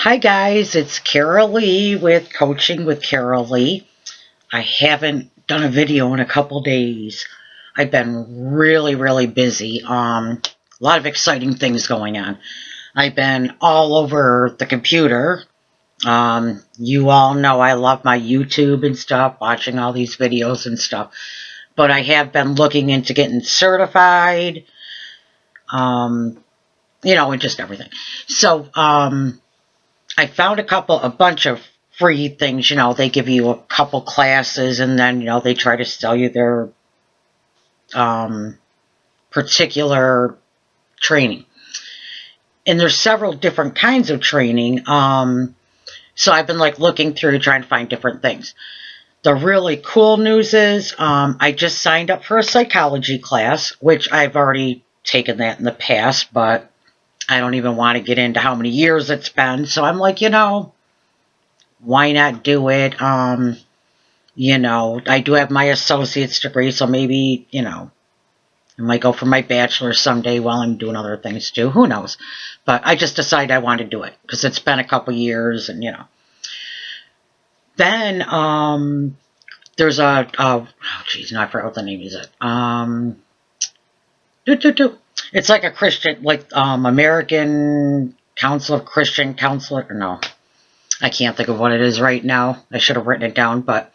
Hi guys, it's Carol Lee with Coaching with Carol Lee. I haven't done a video in a couple days. I've been really busy. A lot of exciting things going on. I've been all over the computer. You all know I love my YouTube and stuff, watching all these videos and stuff. But I have been looking into getting certified, and just everything. So, I found a bunch of free things. They give you a couple classes and then, they try to sell you their particular training. And there's several different kinds of training. So I've been looking through trying to find different things. The really cool news is I just signed up for a psychology class, which I've already taken that in the past, but I don't even want to get into how many years it's been. So I'm like, why not do it? I do have my associate's degree, so maybe, I might go for my bachelor's someday while I'm doing other things too. Who knows? But I just decided I want to do it because it's been a couple years and, Then there's I forgot what the name is. It's like a Christian, American Council of Christian Counselor. No, I can't think of what it is right now. I should have written it down, but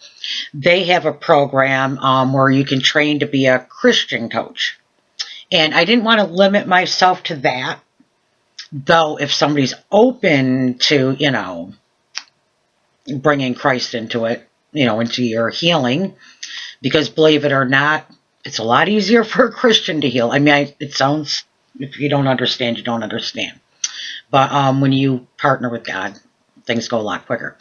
they have a program where you can train to be a Christian coach. And I didn't want to limit myself to that, though if somebody's open to, bringing Christ into it, into your healing, because believe it or not, it's a lot easier for a Christian to heal. I mean, it sounds, if you don't understand, you don't understand. But when you partner with God, things go a lot quicker.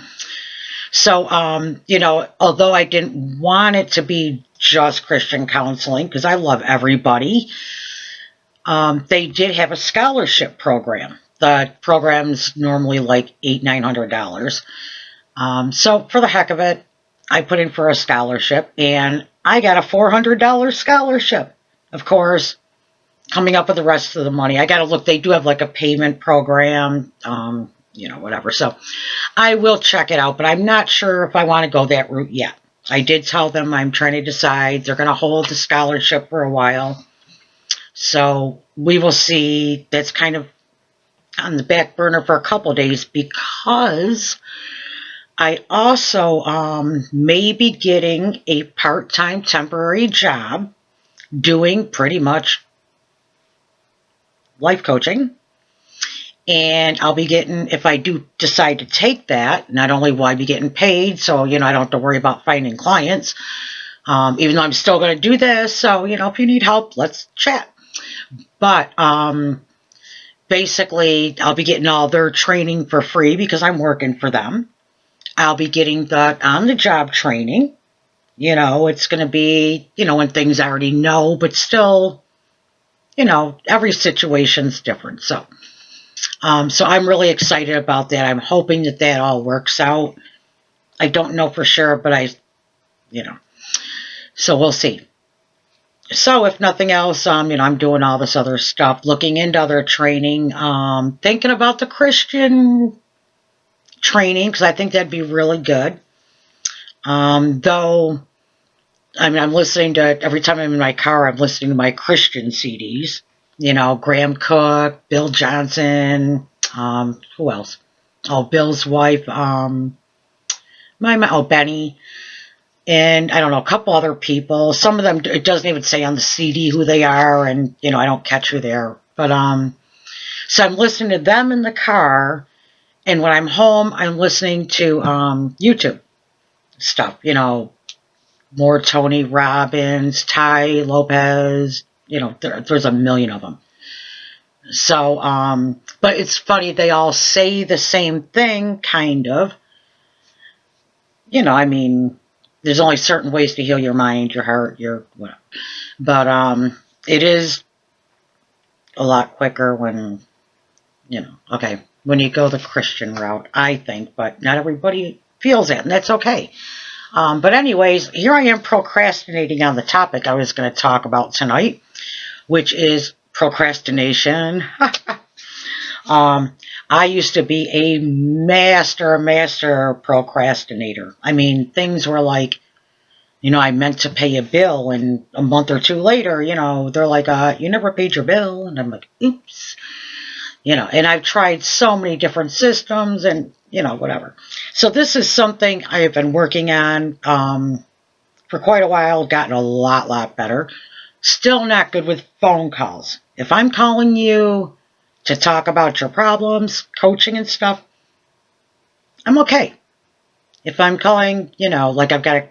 So, although I didn't want it to be just Christian counseling, because I love everybody, they did have a scholarship program. The program's normally like $800-900. So for the heck of it, I put in for a scholarship, and I got a $400 scholarship. Of course, coming up with the rest of the money, I got to look. They do have a payment program, whatever. So I will check it out, but I'm not sure if I want to go that route yet. I did tell them I'm trying to decide. They're going to hold the scholarship for a while. So we will see. That's kind of on the back burner for a couple days because I also may be getting a part-time temporary job doing pretty much life coaching. And I'll be getting, if I do decide to take that, not only will I be getting paid, so, I don't have to worry about finding clients, even though I'm still going to do this. So, if you need help, let's chat. But basically, I'll be getting all their training for free because I'm working for them. I'll be getting the on-the-job training. It's going to be, when things I already know, but still, every situation's different. So I'm really excited about that. I'm hoping that all works out. I don't know for sure, but so we'll see. So if nothing else, I'm doing all this other stuff, looking into other training, thinking about the Christian training, because I think that'd be really good. Though, I'm listening to, every time I'm in my car, I'm listening to my Christian CDs. Graham Cook, Bill Johnson, who else? Oh, Bill's wife, Benny, and I don't know, a couple other people. Some of them, it doesn't even say on the CD who they are, and, I don't catch who they are. But, so I'm listening to them in the car, and when I'm home, I'm listening to YouTube stuff, more Tony Robbins, Ty Lopez, there's a million of them. So, but it's funny, they all say the same thing, kind of. There's only certain ways to heal your mind, your heart, your whatever. But it is a lot quicker when, when you go the Christian route, I think, but not everybody feels that, and that's okay. But anyways, here I am procrastinating on the topic I was going to talk about tonight, which is procrastination. I used to be a master procrastinator. I mean, things were like, I meant to pay a bill, and a month or two later, they're like, you never paid your bill. And I'm like, oops. And I've tried so many different systems and, whatever. So this is something I have been working on for quite a while, gotten a lot better. Still not good with phone calls. If I'm calling you to talk about your problems, coaching and stuff, I'm okay. If I'm calling, like I've got a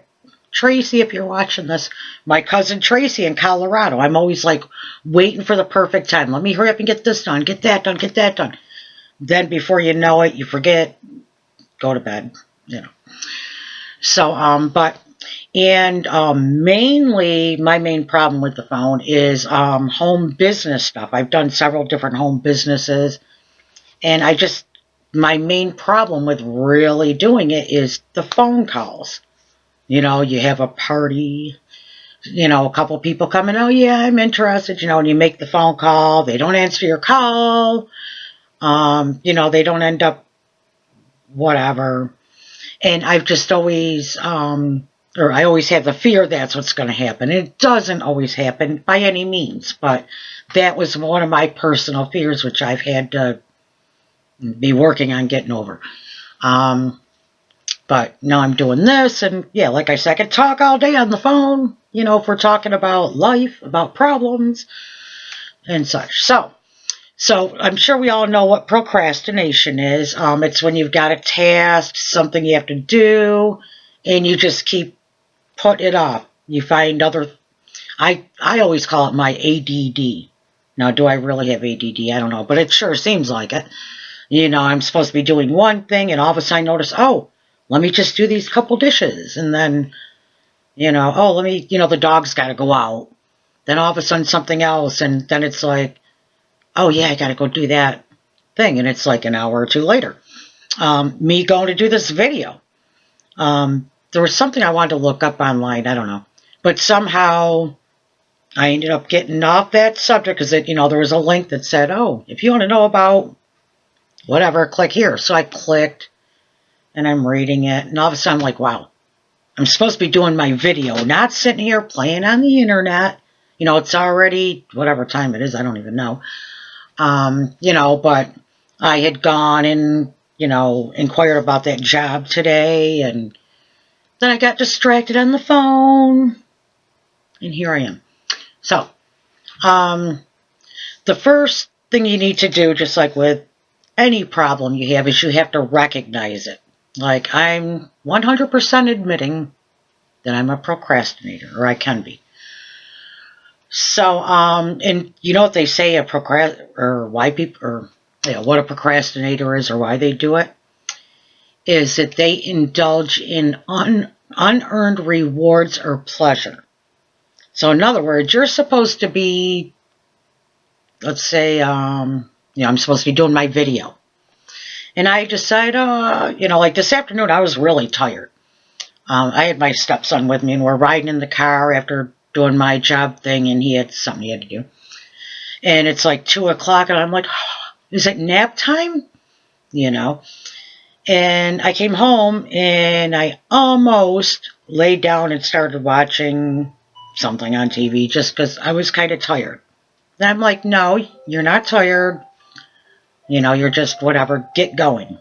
Tracy, if you're watching this, my cousin Tracy in Colorado, I'm always like waiting for the perfect time. Let me hurry up and get this done, get that done, get that done. Then before you know it, you forget, go to bed, So, mainly my main problem with the phone is home business stuff. I've done several different home businesses, and my main problem with really doing it is the phone calls. You have a party, a couple people come in, oh yeah, I'm interested, and you make the phone call, they don't answer your call, they don't end up whatever. And I've just always, I always have the fear that's what's going to happen. It doesn't always happen by any means, but that was one of my personal fears, which I've had to be working on getting over. But now I'm doing this, and yeah, like I said, I can talk all day on the phone, if we're talking about life, about problems, and such. So I'm sure we all know what procrastination is. It's when you've got a task, something you have to do, and you just keep putting it off. You find I always call it my ADD. Now, do I really have ADD? I don't know, but it sure seems like it. I'm supposed to be doing one thing, and all of a sudden I notice, let me just do these couple dishes. And then, let me, the dog's got to go out. Then all of a sudden something else. And then it's like, oh yeah, I got to go do that thing. And it's like an hour or two later. Me going to do this video. There was something I wanted to look up online. I don't know. But somehow I ended up getting off that subject because, there was a link that said, if you want to know about whatever, click here. So I clicked. And I'm reading it, and all of a sudden I'm like, wow, I'm supposed to be doing my video, not sitting here playing on the internet. It's already whatever time it is, I don't even know. But I had gone and, inquired about that job today, and then I got distracted on the phone, and here I am. So, the first thing you need to do, just like with any problem you have, is you have to recognize it. Like, I'm 100% admitting that I'm a procrastinator, or I can be. So, and you know what they say what a procrastinator is, or why they do it, is that they indulge in unearned rewards or pleasure. So, in other words, you're supposed to be, let's say, I'm supposed to be doing my video. And I decided, like this afternoon, I was really tired. I had my stepson with me, and we're riding in the car after doing my job thing, and he had something he had to do. And it's like 2 o'clock, and I'm like, is it nap time? And I came home, and I almost laid down and started watching something on TV just because I was kind of tired. And I'm like, no, you're not tired. You're just whatever, get going.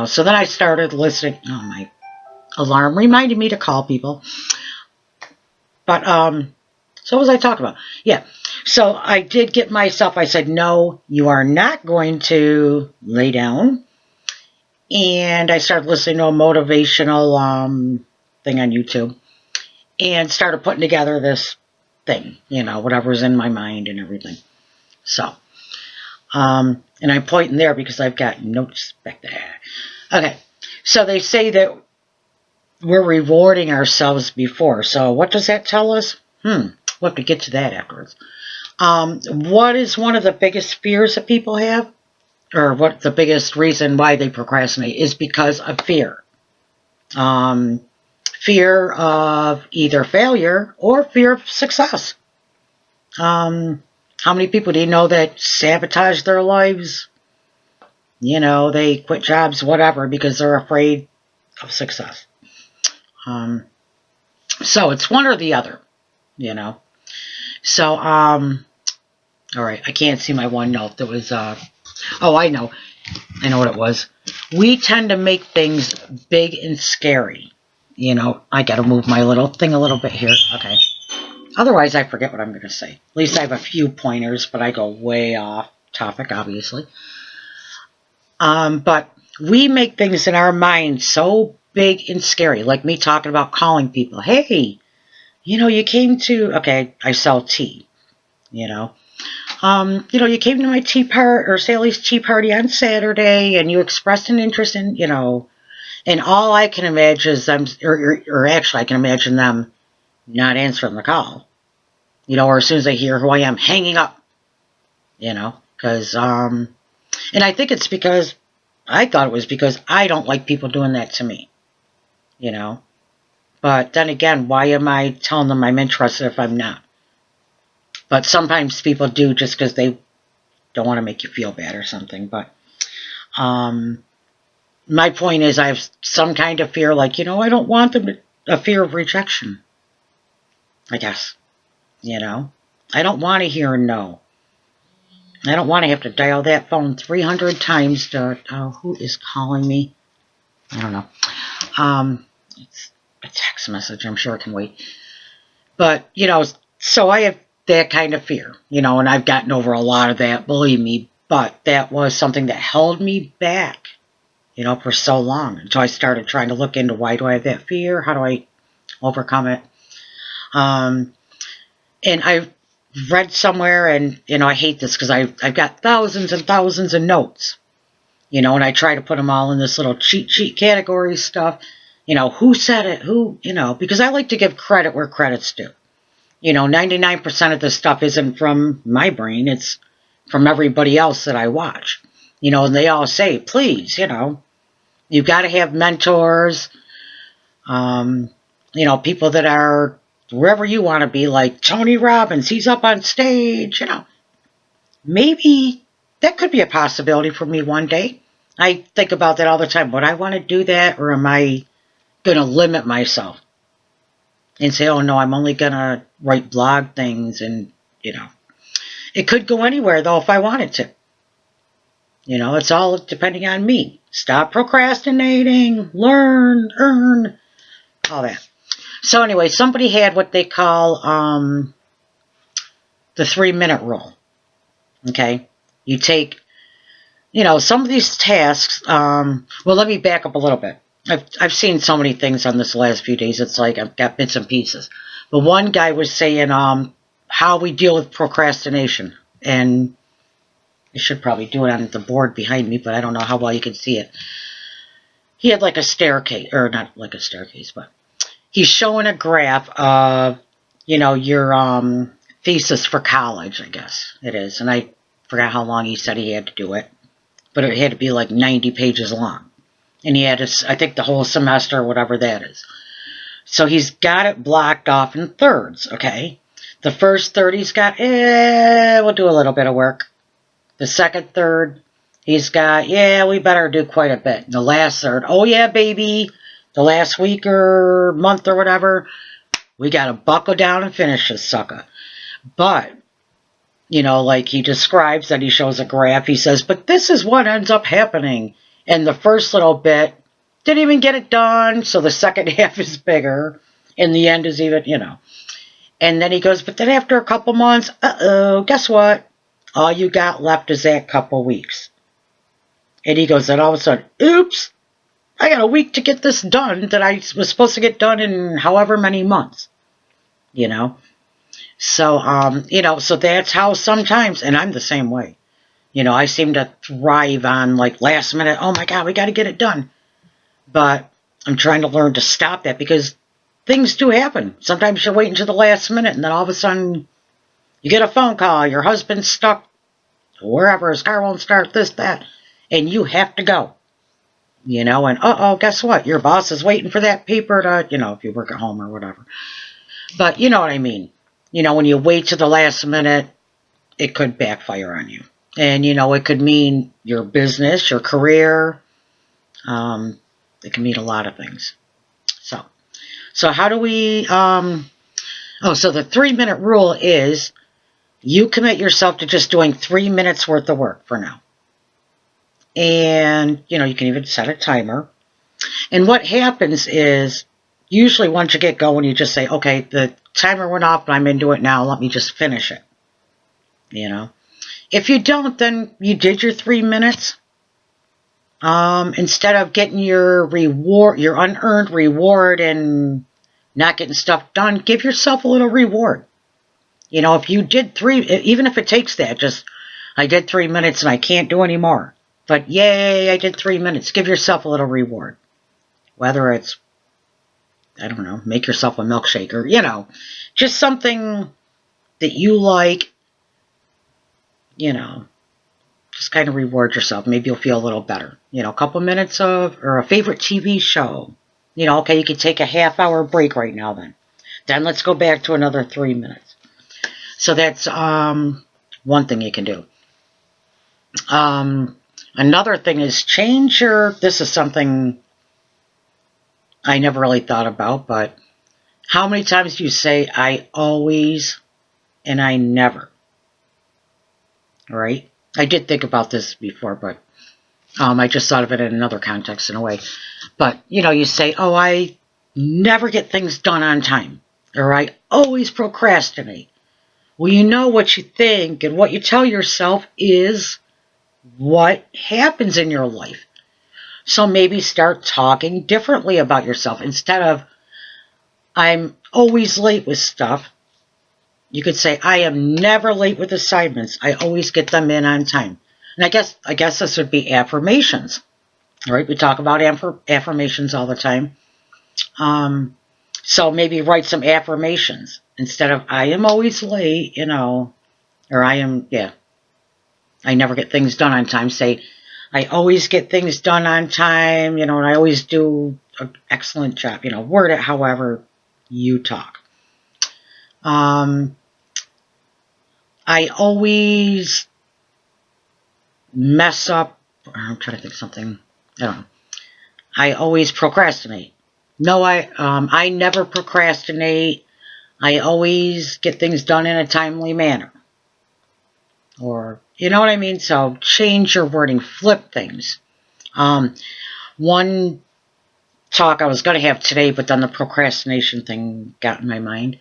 So then I started listening. Oh, my alarm reminded me to call people. But, so what was I talking about? Yeah. So I did get myself, I said, no, you are not going to lay down. And I started listening to a motivational thing on YouTube. And started putting together this thing, whatever's in my mind and everything. So, and I'm pointing there because I've got notes back there. Okay, so they say that we're rewarding ourselves before. So what does that tell us? We'll have to get to that afterwards. What is one of the biggest fears that people have? Or what the biggest reason why they procrastinate is because of fear. Fear of either failure or fear of success. How many people do you know that sabotage their lives They quit jobs, whatever, because they're afraid of success. So it's one or the other, you know. So, all right, I can't see my one note. That was, oh, I know what it was. We tend to make things big and scary. I got to move my little thing a little bit here. Okay. Otherwise, I forget what I'm going to say. At least I have a few pointers, but I go way off topic, obviously. But we make things in our mind so big and scary, like me talking about calling people. Hey, you came to, okay, I sell tea, you came to my tea part or Sally's tea party on Saturday and you expressed an interest in, and all I can imagine is them, or actually I can imagine them not answering the call, or as soon as they hear who I am, hanging up, because, and I think it's because, I thought it was because I don't like people doing that to me, but then again, why am I telling them I'm interested if I'm not? But sometimes people do just because they don't want to make you feel bad or something, but, my point is I have some kind of fear, like, I don't want them to, a fear of rejection, I guess. I don't want to hear a no. I don't want to have to dial that phone 300 times to, who is calling me? I don't know. It's a text message. I'm sure it can wait. But, so I have that kind of fear, and I've gotten over a lot of that, believe me, but that was something that held me back, for so long until I started trying to look into why do I have that fear? How do I overcome it? And I read somewhere, and, I hate this because I've got thousands and thousands of notes, and I try to put them all in this little cheat sheet category stuff, who said it, who, because I like to give credit where credit's due. 99% of this stuff isn't from my brain, it's from everybody else that I watch, and they all say, please, you've got to have mentors, people that are wherever you want to be, like Tony Robbins, he's up on stage, maybe that could be a possibility for me one day. I think about that all the time. Would I want to do that, or am I going to limit myself and say, oh no, I'm only going to write blog things, and, it could go anywhere though if I wanted to. It's all depending on me. Stop procrastinating, learn, earn, all that. So anyway, somebody had what they call the 3-minute rule. Okay? You take, some of these tasks, well, let me back up a little bit. I've seen so many things on this last few days, it's like I've got bits and pieces. But one guy was saying how we deal with procrastination. And I should probably do it on the board behind me, but I don't know how well you can see it. He had like a staircase, or not like a staircase, but he's showing a graph of, your thesis for college, I guess it is. And I forgot how long he said he had to do it. But it had to be like 90 pages long. And he had to, I think, the whole semester, or whatever that is. So he's got it blocked off in thirds, okay? The first third he's got, we'll do a little bit of work. The second third, he's got, we better do quite a bit. And the last third, oh yeah, baby, the last week or month or whatever, we got to buckle down and finish this sucker. But, like he describes that, he shows a graph, he says, but this is what ends up happening. And the first little bit, didn't even get it done, so the second half is bigger, and the end is even, And then he goes, but then after a couple months, guess what? All you got left is that couple weeks. And he goes, then all of a sudden, oops, I got a week to get this done that I was supposed to get done in however many months. So, so that's how sometimes, and I'm the same way. I seem to thrive on like last minute, oh my God, we got to get it done. But I'm trying to learn to stop that, because things do happen. Sometimes you're waiting to the last minute, and then all of a sudden you get a phone call, your husband's stuck wherever, his car won't start, this, that, and you have to go. And guess what? Your boss is waiting for that paper to, if you work at home or whatever. But you know what I mean. When you wait to the last minute, it could backfire on you. And, it could mean your business, your career. It can mean a lot of things. So how do we, so the 3-minute rule is you commit yourself to just doing 3 minutes worth of work for now. And, you can even set a timer. And what happens is, usually once you get going, you just say, okay, the timer went off, but I'm into it now. Let me just finish it. If you don't, then you did your 3 minutes. Instead of getting your reward, your unearned reward, and not getting stuff done, give yourself a little reward. If you did 3, even if it takes that, just, I did 3 minutes and I can't do any more. But yay, I did 3 minutes. Give yourself a little reward. Whether it's, I don't know, make yourself a milkshake or, just something that you like, just kind of reward yourself. Maybe you'll feel a little better. A couple minutes of, or a favorite TV show. Okay, you can take a half-hour break right now then. Then let's go back to another 3 minutes. So that's one thing you can do. Another thing is this is something I never really thought about, but how many times do you say, I always and I never? Right? I did think about this before, but I just thought of it in another context in a way. But, you say, oh, I never get things done on time, or I always procrastinate. Well, what you think and what you tell yourself is what happens in your life. So maybe start talking differently about yourself. Instead of, I'm always late with stuff, you could say, I am never late with assignments. I always get them in on time. And I guess this would be affirmations, right? We talk about affirmations all the time. So maybe write some affirmations instead of, I am always late, or I never get things done on time. Say, I always get things done on time, and I always do an excellent job. Word it however you talk. I always mess up. I'm trying to think of something. I don't know. I always procrastinate. No, I never procrastinate. I always get things done in a timely manner. Or, you know what I mean? So change your wording, flip things. One talk I was going to have today, but then the procrastination thing got in my mind.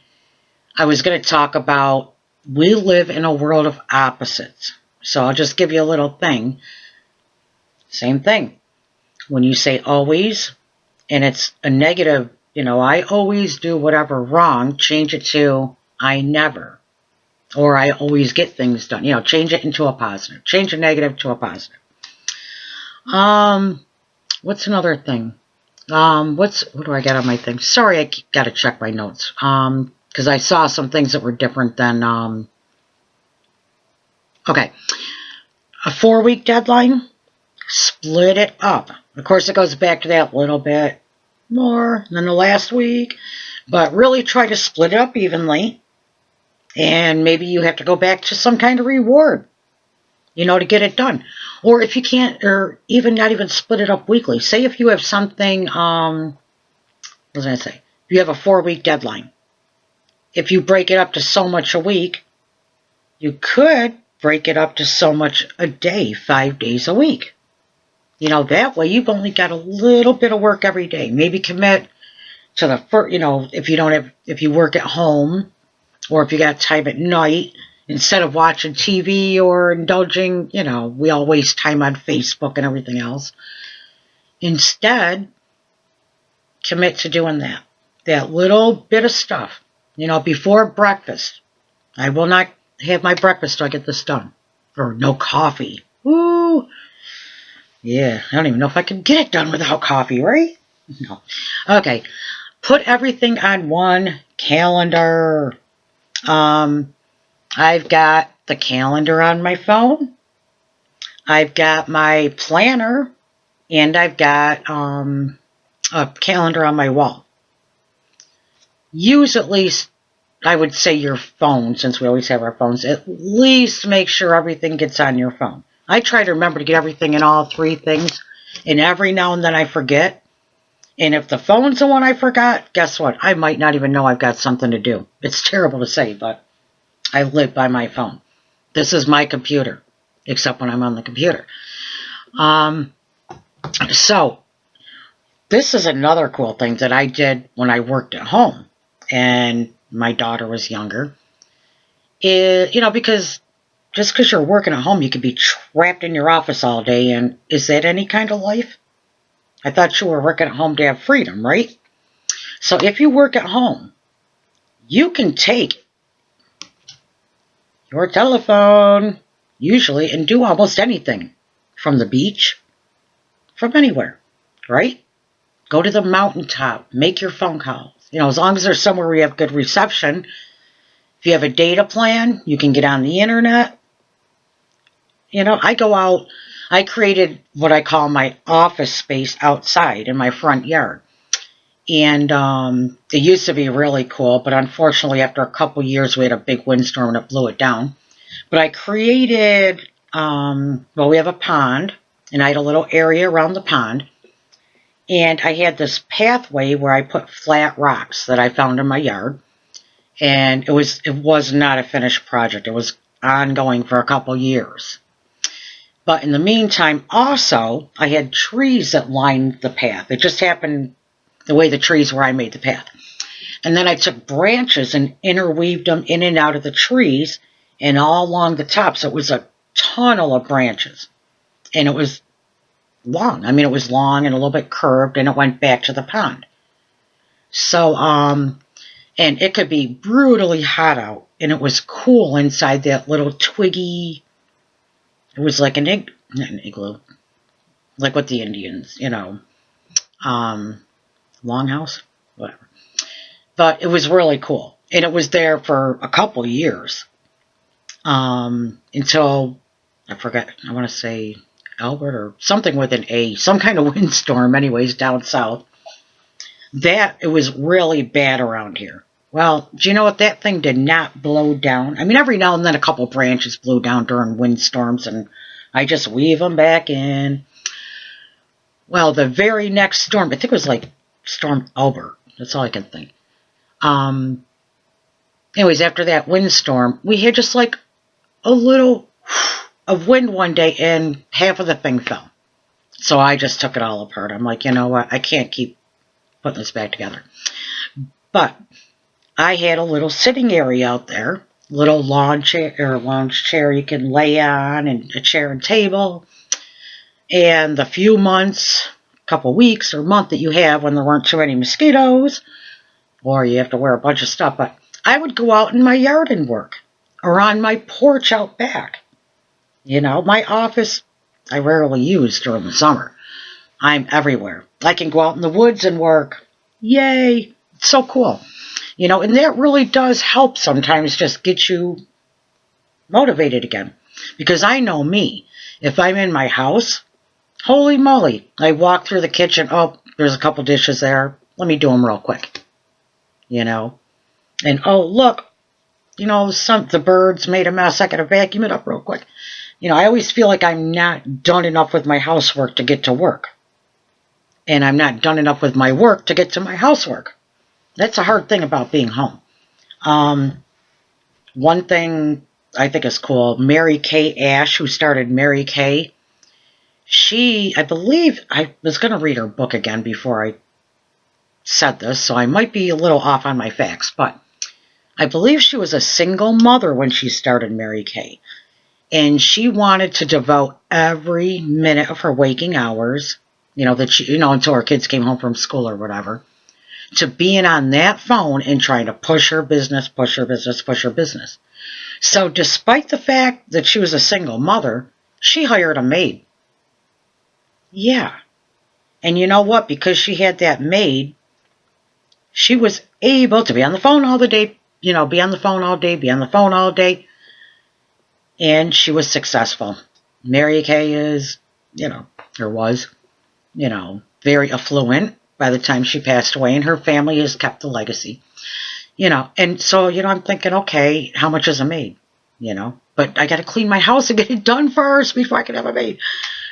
I was going to talk about, we live in a world of opposites. So I'll just give you a little thing. Same thing. When you say always, and it's a negative, I always do whatever wrong, change it to I never. Or I always get things done. Change it into a positive. Change a negative to a positive. What's another thing? What do I got on my thing? Sorry, I got to check my notes. Because I saw some things that were different than, okay. A 4-week deadline, split it up. Of course, it goes back to that little bit more than the last week, but really try to split it up evenly. And maybe you have to go back to some kind of reward, to get it done. Or if you can't, or even not even split it up weekly. Say if you have something, what was I going to say? If you have a 4-week deadline, if you break it up to so much a week, you could break it up to so much a day, 5 days a week. That way you've only got a little bit of work every day. Maybe commit to the first, if you work at home, or if you got time at night, instead of watching TV or indulging, we all waste time on Facebook and everything else. Instead, commit to doing that little bit of stuff, before breakfast. I will not have my breakfast till I get this done. Or no coffee. Woo! Yeah, I don't even know if I can get it done without coffee, right? No. Okay, put everything on one calendar. I've got the calendar on my phone. I've got my planner, and I've got a calendar on my wall. Use at least I would say your phone, since we always have our phones, at least make sure everything gets on your phone. I try to remember to get everything in all three things, and every now and then I forget. And if the phone's the one I forgot, guess what? I might not even know I've got something to do. It's terrible to say, but I live by my phone. This is my computer, except when I'm on the computer. So this is another cool thing that I did when I worked at home and my daughter was younger. Because just because you're working at home, you could be trapped in your office all day, and is that any kind of life? I thought you were working at home to have freedom, right? So if you work at home, you can take your telephone, usually, and do almost anything. From the beach, from anywhere, right? Go to the mountaintop, make your phone calls. As long as there's somewhere where you have good reception. If you have a data plan, you can get on the internet. I go out, I created what I call my office space outside in my front yard. And it used to be really cool, but unfortunately after a couple years we had a big windstorm and it blew it down. But I created, we have a pond, and I had a little area around the pond. And I had this pathway where I put flat rocks that I found in my yard. And it was not a finished project. It was ongoing for a couple years. But in the meantime, also, I had trees that lined the path. It just happened the way the trees were, I made the path. And then I took branches and interweaved them in and out of the trees and all along the top. So it was a tunnel of branches. And it was long. It was long and a little bit curved, and it went back to the pond. So, and it could be brutally hot out, and it was cool inside that little twiggy, it was like not an igloo, like what the Indians, longhouse, whatever. But it was really cool, and it was there for a couple years, until, I forget, I want to say Albert or something with an A, some kind of windstorm anyways down south. It was really bad around here. Well, do you know what? That thing did not blow down. Every now and then a couple branches blew down during windstorms, and I just weave them back in. Well, the very next storm, I think it was like Storm Albert. That's all I can think. Anyways, after that windstorm, we had just like a little of wind one day, and half of the thing fell. So I just took it all apart. I'm like, you know what? I can't keep putting this back together. But I had a little sitting area out there, little lounge chair you can lay on, and a chair and table. And the few months, couple weeks or month that you have when there weren't too many mosquitoes, or you have to wear a bunch of stuff, but I would go out in my yard and work, or on my porch out back. My office, I rarely use during the summer. I'm everywhere. I can go out in the woods and work. Yay! It's so cool. And that really does help sometimes just get you motivated again. Because I know me. If I'm in my house, holy moly, I walk through the kitchen. Oh, there's a couple dishes there. Let me do them real quick. And oh, look, the birds made a mess. I got to vacuum it up real quick. I always feel like I'm not done enough with my housework to get to work. And I'm not done enough with my work to get to my housework. That's a hard thing about being home. One thing I think is cool, Mary Kay Ash, who started Mary Kay, I believe, I was going to read her book again before I said this, so I might be a little off on my facts, but I believe she was a single mother when she started Mary Kay. And she wanted to devote every minute of her waking hours, until her kids came home from school or whatever, to being on that phone and trying to push her business. So despite the fact that she was a single mother, she hired a maid. Yeah. And you know what? Because she had that maid, she was able to be on the phone all the day, be on the phone all day. And she was successful. Mary Kay is, or was, very affluent by the time she passed away, and her family has kept the legacy. And so, I'm thinking, okay, how much is a maid? But I got to clean my house and get it done first before I can have a maid.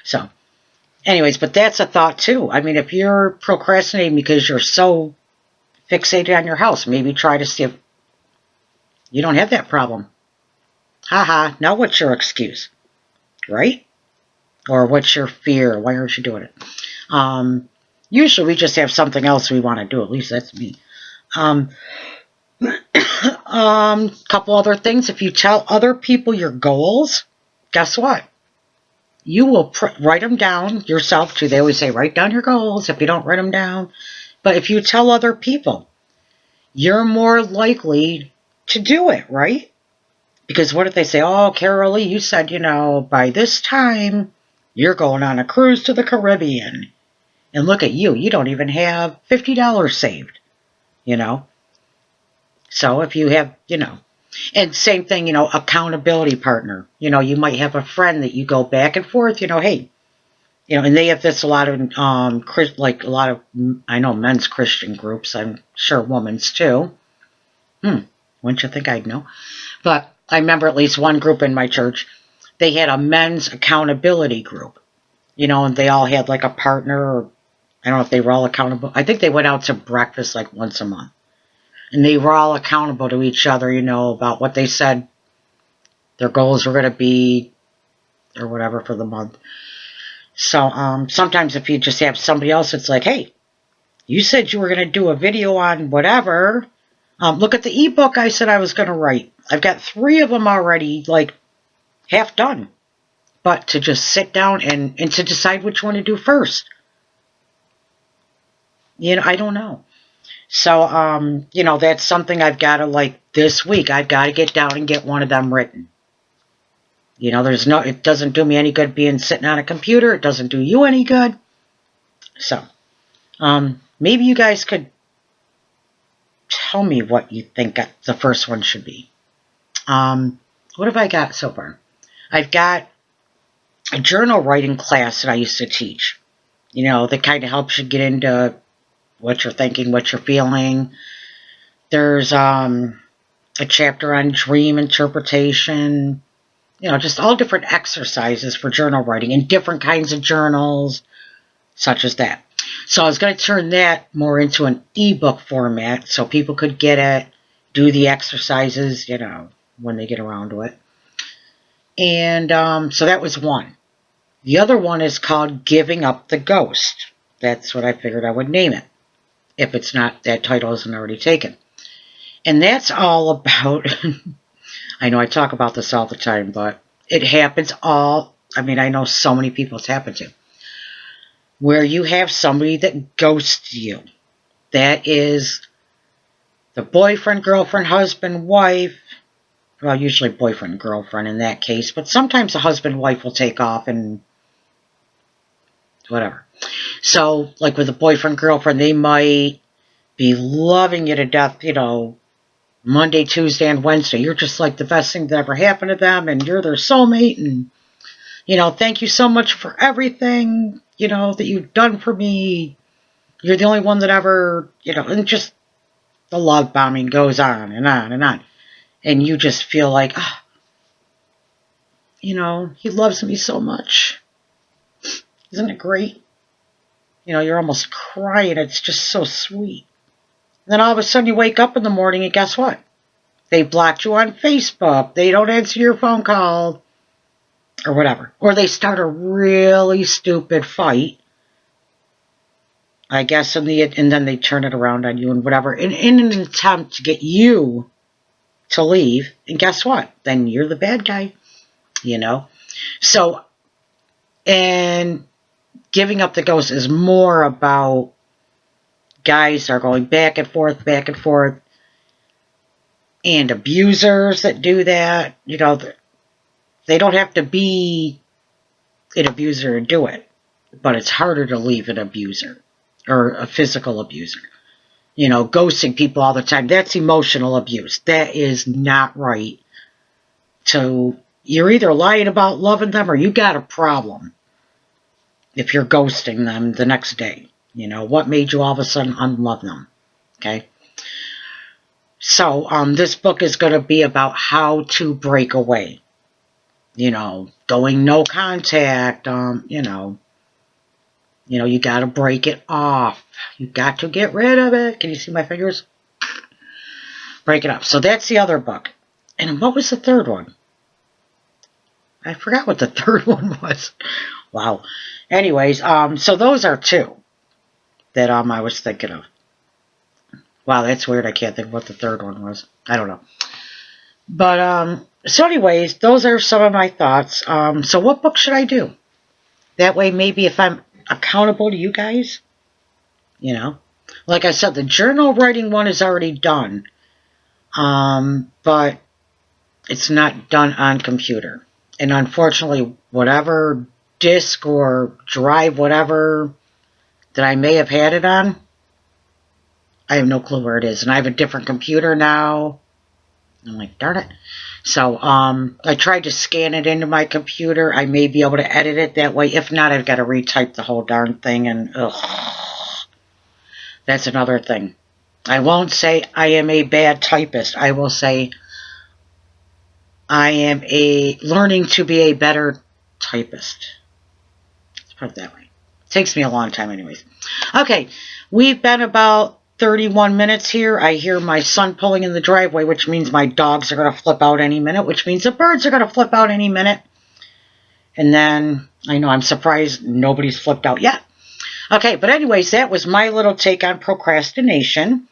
So, anyways, but that's a thought too. I mean, if you're procrastinating because you're so fixated on your house, maybe try to see if you don't have that problem. Haha, now what's your excuse? Right? Or what's your fear? Why aren't you doing it? Usually we just have something else we want to do. At least that's me. Couple other things. If you tell other people your goals, guess what? You will write them down yourself too. They always say, write down your goals if you don't write them down. But if you tell other people, you're more likely to do it, right? Because what if they say, oh, Carol Lee, you said, by this time, you're going on a cruise to the Caribbean. And look at you. You don't even have $50 saved, So if you have, and same thing, accountability partner. You might have a friend that you go back and forth, hey, and they have this a lot of, like a lot of, I know men's Christian groups. I'm sure women's too. Wouldn't you think I'd know? But I remember at least one group in my church, they had a men's accountability group, and they all had like a partner, or I don't know if they were all accountable. I think they went out to breakfast like once a month. And they were all accountable to each other, about what they said their goals were going to be or whatever for the month. So sometimes if you just have somebody else, it's like, hey, you said you were going to do a video on whatever. Look at the ebook I said I was going to write. I've got 3 of them already, like, half done. But to just sit down and to decide which one to do first. I don't know. So, that's something I've got to, like, this week, I've got to get down and get one of them written. It doesn't do me any good being sitting on a computer. It doesn't do you any good. So, maybe you guys could tell me what you think the first one should be. What have I got so far? I've got a journal writing class that I used to teach. That kind of helps you get into what you're thinking, what you're feeling. There's a chapter on dream interpretation. Just all different exercises for journal writing and different kinds of journals, such as that. So I was going to turn that more into an ebook format so people could get it, do the exercises, when they get around to it. And so that was one. The other one is called Giving Up the Ghost. That's what I figured I would name it, if it's not, that title isn't already taken. And that's all about, I know I talk about this all the time, but it happens I know so many people it's happened to, where you have somebody that ghosts you. That is the boyfriend, girlfriend, husband, wife. Well, usually boyfriend, girlfriend in that case, but sometimes the husband, wife will take off and whatever. So, like with a boyfriend, girlfriend, they might be loving you to death, Monday, Tuesday, and Wednesday. You're just like the best thing that ever happened to them, and you're their soulmate, and, thank you so much for everything, that you've done for me. You're the only one that ever, and just the love bombing goes on and on and on. And you just feel like, he loves me so much. Isn't it great? You're almost crying. It's just so sweet. And then all of a sudden you wake up in the morning and guess what? They blocked you on Facebook. They don't answer your phone call or whatever. Or they start a really stupid fight, I guess, and then they turn it around on you and whatever in an attempt to get you to leave. And guess what? Then you're the bad guy, So, and Giving Up the Ghost is more about guys are going back and forth, and abusers that do that. They don't have to be an abuser to do it, but it's harder to leave an abuser or a physical abuser. Ghosting people all the time. That's emotional abuse. That is not right. So you're either lying about loving them or you got a problem if you're ghosting them the next day. What made you all of a sudden unlove them? Okay. So this book is going to be about how to break away. You know, going no contact. You got to break it off. You got to get rid of it. Can you see my fingers? Break it up. So that's the other book. And what was the third one? I forgot what the third one was. Wow. Anyways, so those are two that I was thinking of. Wow, that's weird. I can't think of what the third one was. I don't know. But so anyways, those are some of my thoughts. So what book should I do? That way, maybe if I'm accountable to you guys, like I said, the journal writing one is already done. But it's not done on computer. And unfortunately, whatever disk or drive, whatever that I may have had it on, I have no clue where it is. And I have a different computer now. I'm like, darn it. So I tried to scan it into my computer. I may be able to edit it that way. If not, I've got to retype the whole darn thing. And that's another thing. I won't say I am a bad typist. I will say I am learning to be a better typist. Let's put it that way. It takes me a long time anyways. Okay, we've been about 31 minutes here. I hear my son pulling in the driveway, which means my dogs are going to flip out any minute, which means the birds are going to flip out any minute. And then, I know I'm surprised nobody's flipped out yet. Okay, but anyways, that was my little take on procrastination.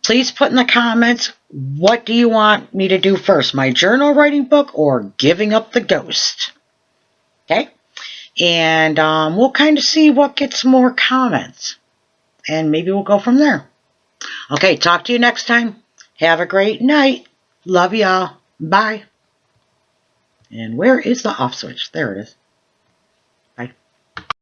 Please put in the comments, what do you want me to do first? My journal writing book or giving up the ghost? Okay? And we'll kind of see what gets more comments. And maybe we'll go from there. Okay, talk to you next time. Have a great night. Love y'all. Bye. And where is the off switch? There it is.